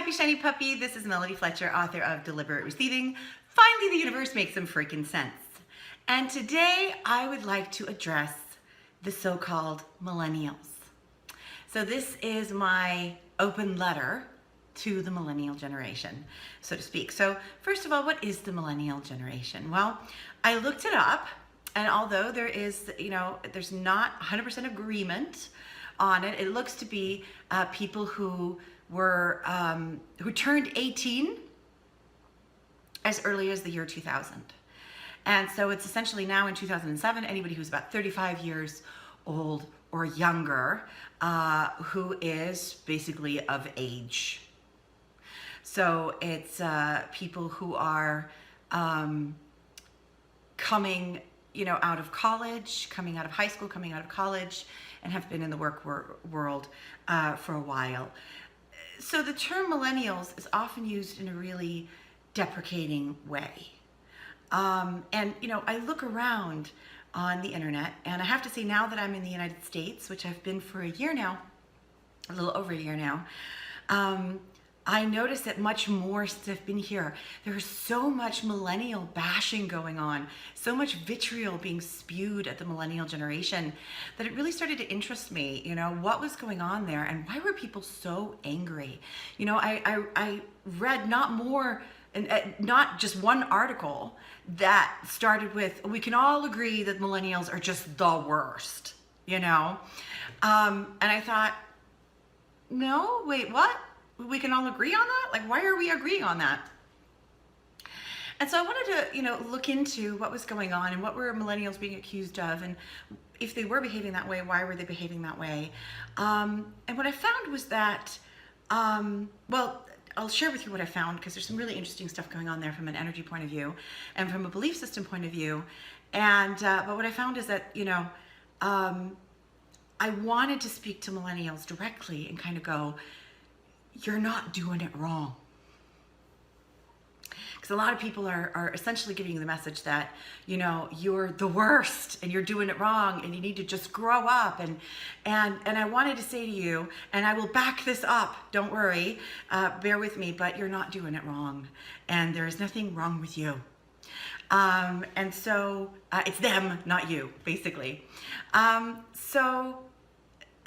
happy shiny puppy. This is Melody Fletcher, author of Deliberate Receiving. Finally, the universe makes some freaking sense. And today I would like to address the so-called millennials. So this is my open letter to the millennial generation, so to speak. So first of all, what is the millennial generation? Well, I looked it up, and although there is, there's not 100% agreement on it, it looks to be people who were who turned 18 as early as the year 2000. And so it's essentially now in 2007, anybody who's about 35 years old or younger who is basically of age. So it's people who are coming, out of college, coming out of high school, coming out of college, and have been in the work world for a while. So the term millennials is often used in a really deprecating way. And, I look around on the internet, and I have to say, now that I'm in the United States, which I've been for a year now, a little over a year now, I notice that much more since I've been here. There's so much millennial bashing going on, so much vitriol being spewed at the millennial generation, that it really started to interest me, what was going on there and why were people so angry? I read not just one article that started with, we can all agree that millennials are just the worst, and I thought, no, wait, what? We can all agree on that? Like, why are we agreeing on that? And so I wanted to, look into what was going on and what were millennials being accused of, and if they were behaving that way, why were they behaving that way? And what I found was that, well, I'll share with you what I found, because there's some really interesting stuff going on there from an energy point of view and from a belief system point of view. And but what I found is that, I wanted to speak to millennials directly and kind of go, you're not doing it wrong. Because a lot of people are essentially giving you the message that, you're the worst and you're doing it wrong and you need to just grow up. And I wanted to say to you, and I will back this up, don't worry, bear with me, but you're not doing it wrong. And there is nothing wrong with you. And so it's them, not you, basically. So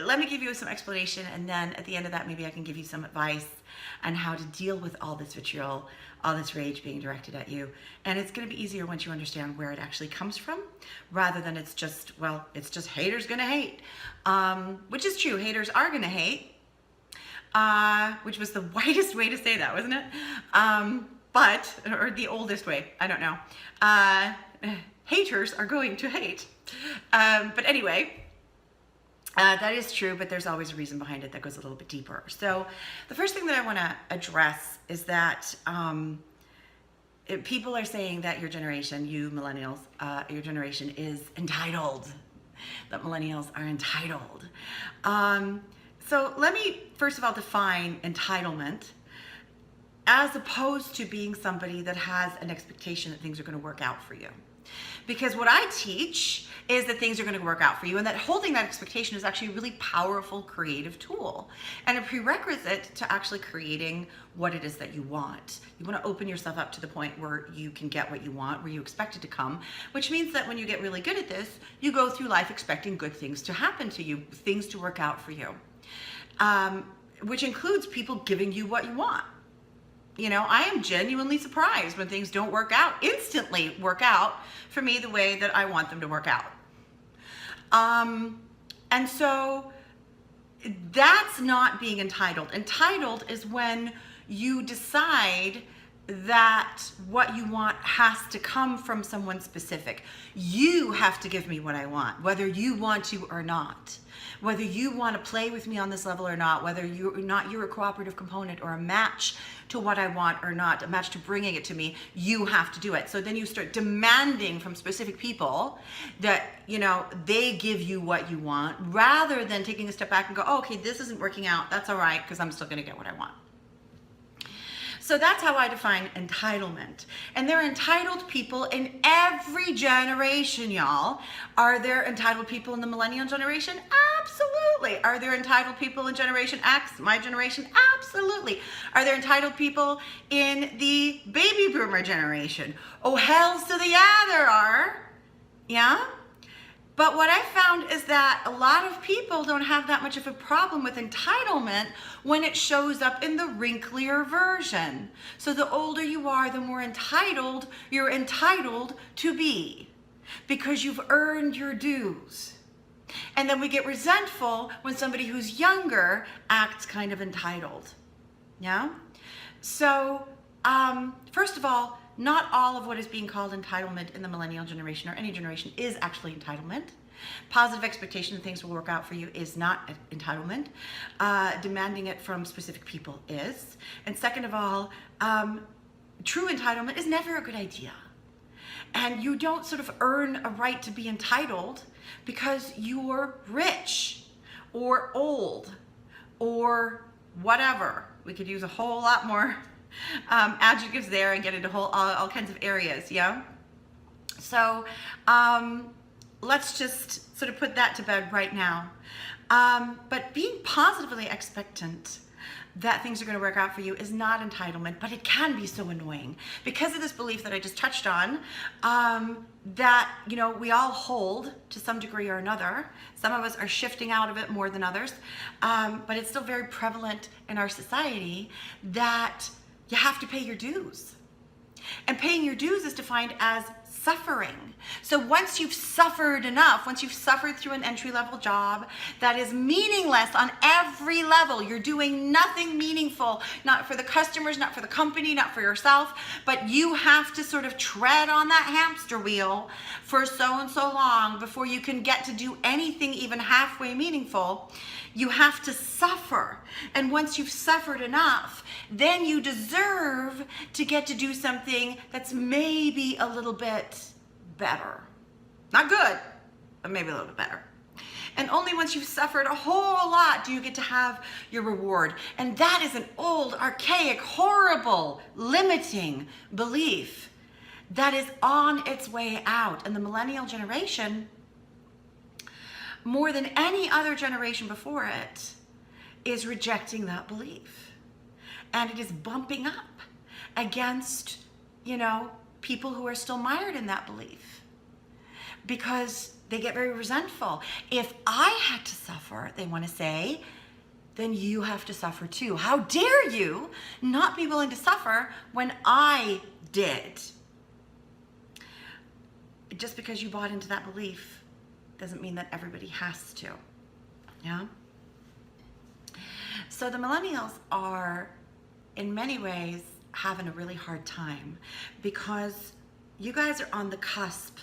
let me give you some explanation, and then at the end of that, maybe I can give you some advice on how to deal with all this vitriol, all this rage being directed at you. And it's going to be easier once you understand where it actually comes from, rather than it's just haters gonna hate, which is true. Haters are gonna hate, which was the whitest way to say that, wasn't it? Or the oldest way, I don't know. Haters are going to hate. But anyway, that is true, but there's always a reason behind it that goes a little bit deeper. So the first thing that I want to address is that people are saying that your generation, you millennials, your generation is entitled, that millennials are entitled. So let me first of all define entitlement as opposed to being somebody that has an expectation that things are going to work out for you. Because what I teach is that things are going to work out for you, and that holding that expectation is actually a really powerful creative tool and a prerequisite to actually creating what it is that you want. You want to open yourself up to the point where you can get what you want, where you expect it to come, which means that when you get really good at this, you go through life expecting good things to happen to you, things to work out for you, which includes people giving you what you want. I am genuinely surprised when things don't instantly work out for me the way that I want them to work out. And so that's not being entitled. Entitled is when you decide that what you want has to come from someone specific. You have to give me what I want, whether you want to or not. Whether you want to play with me on this level or not, whether you're a cooperative component or a match to what I want or not, a match to bringing it to me, you have to do it. So then you start demanding from specific people that, they give you what you want, rather than taking a step back and go, oh, okay, this isn't working out. That's all right, because I'm still going to get what I want. So that's how I define entitlement. And there are entitled people in every generation, y'all. Are there entitled people in the millennial generation? Absolutely. Are there entitled people in Generation X, my generation? Absolutely. Are there entitled people in the baby boomer generation? Oh, hells to the yeah, there are. Yeah? But what I found is that a lot of people don't have that much of a problem with entitlement when it shows up in the wrinklier version. So the older you are, the more entitled you're entitled to be because you've earned your dues. And then we get resentful when somebody who's younger acts kind of entitled. Yeah? So, first of all, not all of what is being called entitlement in the millennial generation or any generation is actually entitlement. Positive expectation that things will work out for you is not entitlement. Demanding it from specific people is. And second of all, true entitlement is never a good idea. And you don't sort of earn a right to be entitled because you're rich or old or whatever. We could use a whole lot more adjectives there and get into all kinds of areas, yeah? So let's just sort of put that to bed right now. But being positively expectant that things are going to work out for you is not entitlement, but it can be so annoying because of this belief that I just touched on, that, you know, we all hold to some degree or another. Some of us are shifting out of it more than others, but it's still very prevalent in our society that you have to pay your dues. And paying your dues is defined as suffering. So once you've suffered enough, once you've suffered through an entry-level job that is meaningless on every level, you're doing nothing meaningful, not for the customers, not for the company, not for yourself, but you have to sort of tread on that hamster wheel for so and so long before you can get to do anything even halfway meaningful. You have to suffer. And once you've suffered enough, then you deserve to get to do something that's maybe a little bit better. Not good, but maybe a little bit better. And only once you've suffered a whole lot do you get to have your reward. And that is an old, archaic, horrible, limiting belief that is on its way out. And the millennial generation, more than any other generation before it, is rejecting that belief. And it is bumping up against, you know, people who are still mired in that belief because they get very resentful. If I had to suffer, they want to say, then you have to suffer too. How dare you not be willing to suffer when I did? Just because you bought into that belief doesn't mean that everybody has to, yeah? So the millennials are, in many ways, having a really hard time because you guys are on the cusp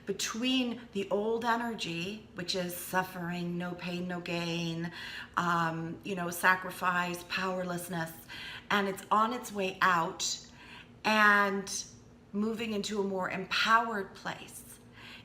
between the old energy, which is suffering, no pain, no gain, you know, sacrifice, powerlessness, and it's on its way out and moving into a more empowered place,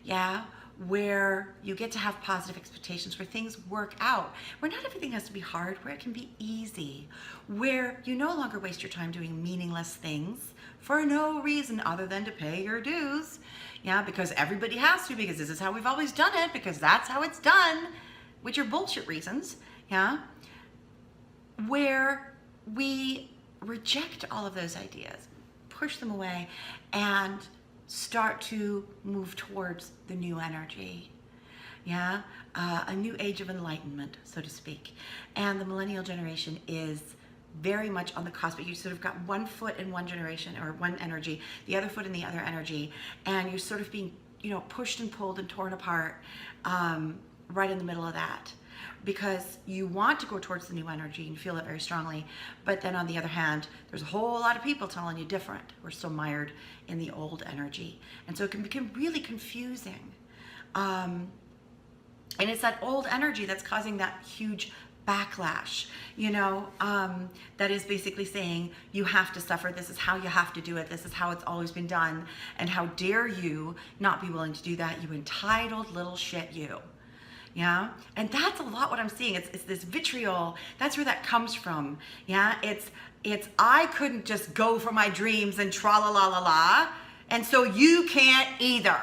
yeah, where you get to have positive expectations, where things work out, where not everything has to be hard, where it can be easy, where you no longer waste your time doing meaningless things for no reason other than to pay your dues, yeah, because everybody has to, because this is how we've always done it, because that's how it's done, which are bullshit reasons, yeah, where we reject all of those ideas, push them away, and start to move towards the new energy, yeah, a new age of enlightenment, so to speak. And the millennial generation is very much on the cusp. You sort of got one foot in one generation or one energy, the other foot in the other energy, and you're sort of being, you know, pushed and pulled and torn apart right in the middle of that, because you want to go towards the new energy and feel it very strongly, but then on the other hand, there's a whole lot of people telling you different. We're still mired in the old energy, and so it can become really confusing. And it's that old energy that's causing that huge backlash, you know, that is basically saying you have to suffer, this is how you have to do it, this is how it's always been done, and how dare you not be willing to do that, you entitled little shit you. Yeah, and that's a lot what I'm seeing. It's this vitriol. That's where that comes from. Yeah, it's I couldn't just go for my dreams and tra la la la la, and so you can't either.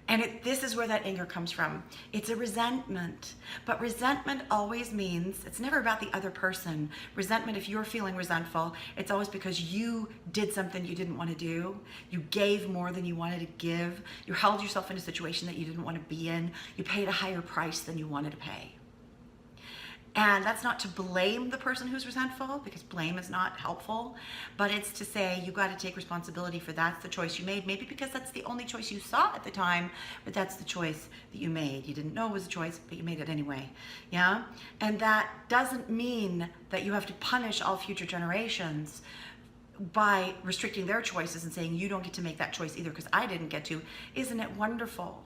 And this is where that anger comes from. It's a resentment. But resentment always means, it's never about the other person. Resentment, if you're feeling resentful, it's always because you did something you didn't want to do. You gave more than you wanted to give. You held yourself in a situation that you didn't want to be in. You paid a higher price than you wanted to pay. And that's not to blame the person who's resentful, because blame is not helpful, but it's to say you got to take responsibility for that's the choice you made, maybe because that's the only choice you saw at the time, but that's the choice that you made. You didn't know it was a choice, but you made it anyway. Yeah? And that doesn't mean that you have to punish all future generations by restricting their choices and saying you don't get to make that choice either because I didn't get to. Isn't it wonderful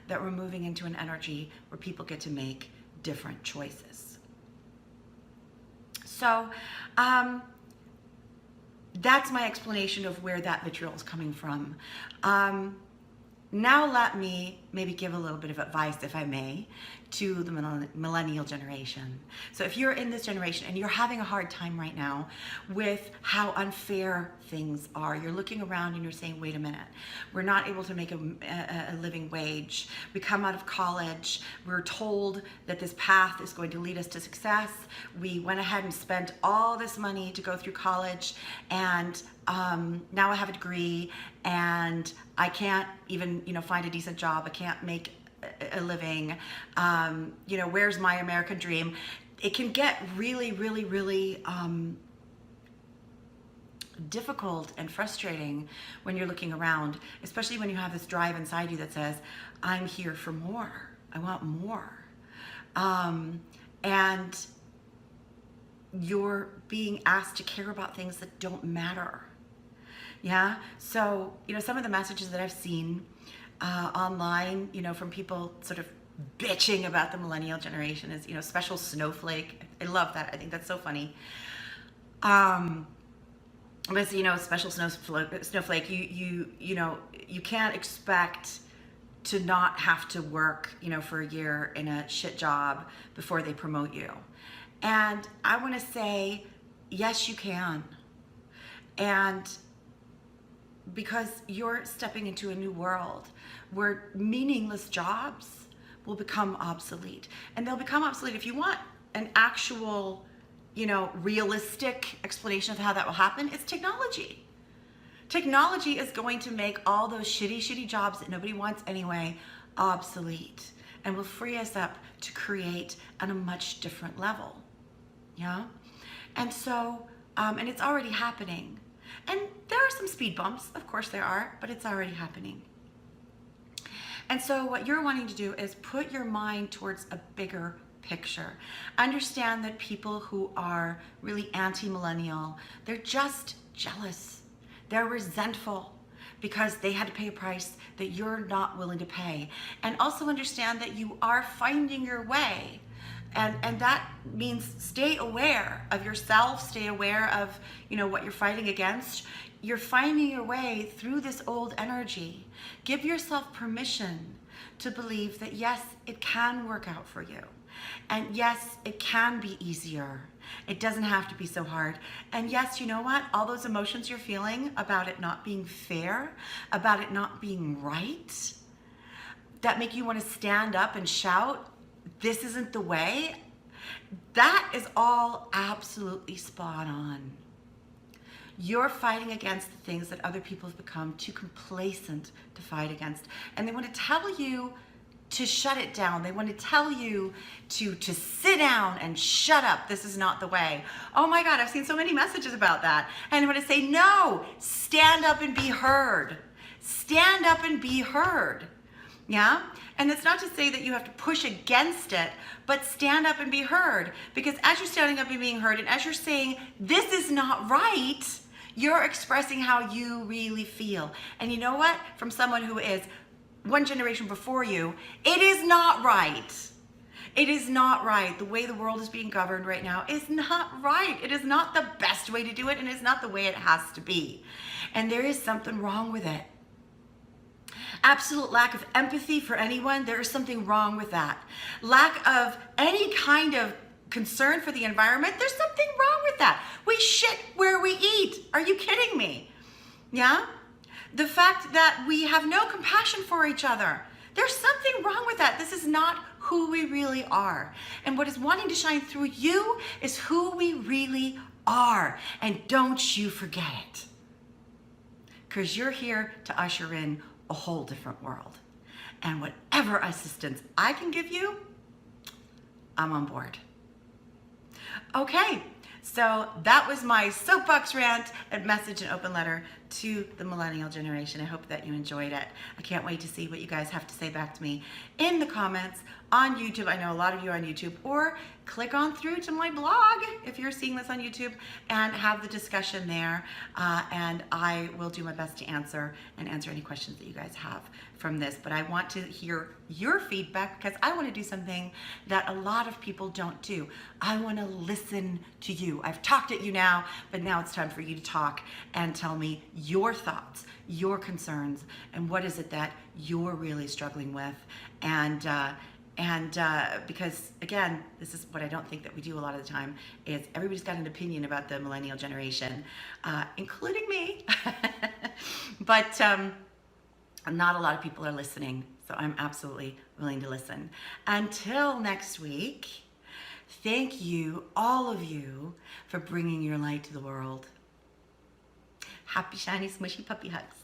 that we're moving into an energy where people get to make different choices? So that's my explanation of where that vitriol is coming from. Now let me maybe give a little bit of advice, if I may, to the millennial generation. So if you're in this generation and you're having a hard time right now with how unfair things are, you're looking around and you're saying, wait a minute, we're not able to make a living wage. We come out of college, we're told that this path is going to lead us to success. We went ahead and spent all this money to go through college, and now I have a degree and I can't even, find a decent job. I can't make a living. Where's my American dream? It can get really, really, really difficult and frustrating when you're looking around, especially when you have this drive inside you that says, I'm here for more. I want more. And you're being asked to care about things that don't matter. Yeah. So, some of the messages that I've seen online, from people sort of bitching about the millennial generation is, special snowflake. I love that. I think that's so funny. But, special snowflake, you can't expect to not have to work, for a year in a shit job before they promote you. And I want to say, yes, you can. And because you're stepping into a new world where meaningless jobs will become obsolete. And they'll become obsolete. If you want an actual, realistic explanation of how that will happen, it's technology. Technology is going to make all those shitty jobs that nobody wants anyway obsolete, and will free us up to create on a much different level. Yeah? And so, and it's already happening. And there are some speed bumps, of course there are, but it's already happening. And so what you're wanting to do is put your mind towards a bigger picture. Understand that people who are really anti-millennial, they're just jealous. They're resentful because they had to pay a price that you're not willing to pay. And also understand that you are finding your way. And that means stay aware of yourself, stay aware of, what you're fighting against. You're finding your way through this old energy. Give yourself permission to believe that yes, it can work out for you. And yes, it can be easier. It doesn't have to be so hard. And yes, you know what? All those emotions you're feeling about it not being fair, about it not being right, that make you want to stand up and shout, this isn't the way, that is all absolutely spot on. You're fighting against the things that other people have become too complacent to fight against. And they want to tell you to shut it down. They want to tell you to sit down and shut up. This is not the way. Oh my God, I've seen so many messages about that. And I want to say, no, stand up and be heard. Stand up and be heard. Yeah? And it's not to say that you have to push against it, but stand up and be heard. Because as you're standing up and being heard, and as you're saying, this is not right, you're expressing how you really feel. And you know what? From someone who is one generation before you, it is not right. It is not right. The way the world is being governed right now is not right. It is not the best way to do it, and it's not the way it has to be. And there is something wrong with it. absolute lack of empathy for anyone, there is something wrong with that. Lack of any kind of concern for the environment, there's something wrong with that. We shit where we eat. Are you kidding me? Yeah? The fact that we have no compassion for each other, there's something wrong with that. This is not who we really are. And what is wanting to shine through you is who we really are. And don't you forget it. Because you're here to usher in a whole different world. And whatever assistance I can give you, I'm on board. Okay, so that was my soapbox rant and message and open letter to the millennial generation. I hope that you enjoyed it. I can't wait to see what you guys have to say back to me in the comments on YouTube. I know a lot of you are on YouTube, or click on through to my blog if you're seeing this on YouTube and have the discussion there. And I will do my best to answer any questions that you guys have from this. But I want to hear your feedback because I want to do something that a lot of people don't do. I want to listen to you. I've talked at you now, but now it's time for you to talk and tell me your thoughts, your concerns, and what is it that you're really struggling with. And because again, this is what I don't think that we do a lot of the time, is everybody's got an opinion about the millennial generation, including me. But not a lot of people are listening, so I'm absolutely willing to listen. Until next week, thank you, all of you, for bringing your light to the world. Happy, shiny, smushy puppy hugs.